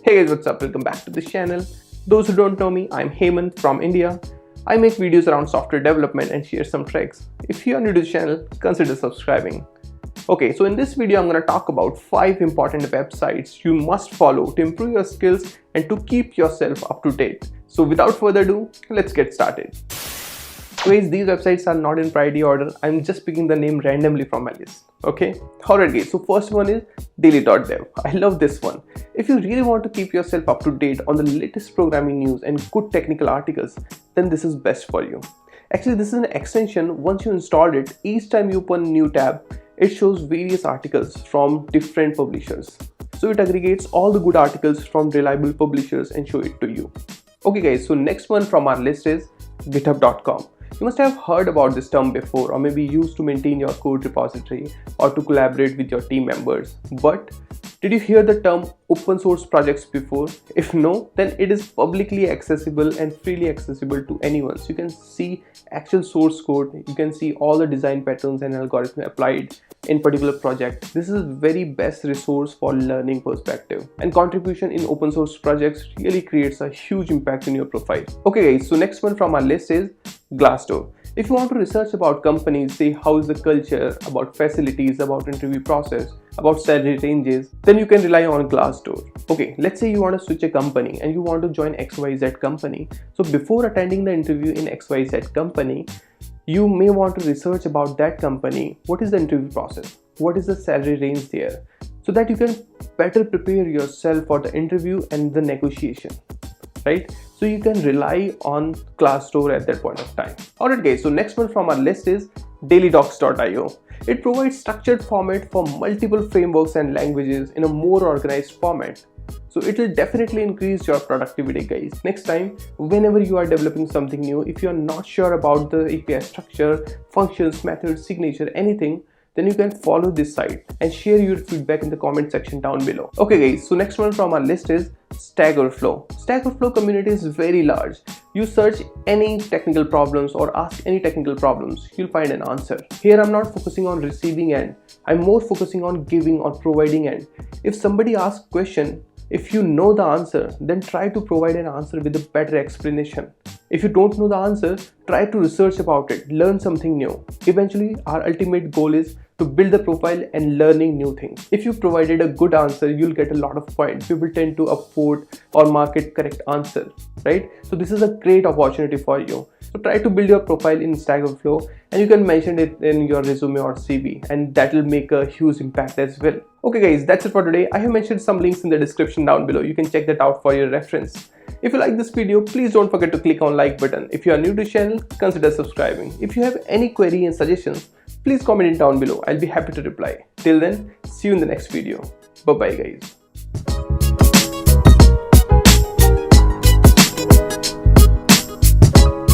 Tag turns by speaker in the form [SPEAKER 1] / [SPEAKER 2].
[SPEAKER 1] Hey guys, what's up? Welcome back to this channel. Those who don't know me, I'm Hemant from India. I make videos around software development and share some tricks. If you are new to the channel, consider subscribing. Okay, so in this video, I'm going to talk about 5 important websites you must follow to improve your skills and to keep yourself up to date. So without further ado, let's get started. Guys, these websites are not in priority order. I'm just picking the name randomly from my list. Okay, alright guys, so first one is daily.dev. I love this one. If you really want to keep yourself up to date on the latest programming news and good technical articles, then this is best for you. Actually, this is an extension. Once you installed it, each time you open a new tab, it shows various articles from different publishers. So it aggregates all the good articles from reliable publishers and show it to you. Okay guys, so next one from our list is github.com. You must have heard about this term before, or maybe used to maintain your code repository or to collaborate with your team members. But did you hear the term open source projects before? If no, then it is publicly accessible and freely accessible to anyone. So you can see actual source code, you can see all the design patterns and algorithms applied in particular project. This is very best resource for learning perspective, and contribution in open source projects really creates a huge impact in your profile. Okay guys, so next one from our list is Glassdoor. If you want to research about companies, say how is the culture, about facilities, about interview process, about salary ranges, then you can rely on Glassdoor. Okay, let's say you want to switch a company and you want to join XYZ company. So before attending the interview in XYZ company, you may want to research about that company. What is the interview process? What is the salary range there? So that you can better prepare yourself for the interview and the negotiation, right? So you can rely on Glassdoor at that point of time. Alright guys, so next one from our list is daily.docs.io. It provides structured format for multiple frameworks and languages in a more organized format. So it will definitely increase your productivity guys. Next time, whenever you are developing something new, if you are not sure about the API structure, functions, methods, signature, anything, then you can follow this site and share your feedback in the comment section down below. Okay guys, so next one from our list is Stack Overflow. Stack Overflow community is very large. You search any technical problems or ask any technical problems, you'll find an answer. Here I'm not focusing on receiving end, I'm more focusing on giving or providing end. If somebody asks question, if you know the answer, then try to provide an answer with a better explanation. If you don't know the answer, try to research about it, learn something new. Eventually, our ultimate goal is to build the profile and learning new things. If you provided a good answer, you'll get a lot of points. People tend to afford or market correct answer, right? So this is a great opportunity for you. So try to build your profile in Stack Overflow and you can mention it in your resume or CV, and that will make a huge impact as well. Okay guys, that's it for today. I have mentioned some links in the description down below. You can check that out for your reference. If you like this video, please don't forget to click on like button. If you are new to the channel, consider subscribing. If you have any query and suggestions, please comment it down below. I'll be happy to reply. Till then, see you in the next video. Bye bye guys.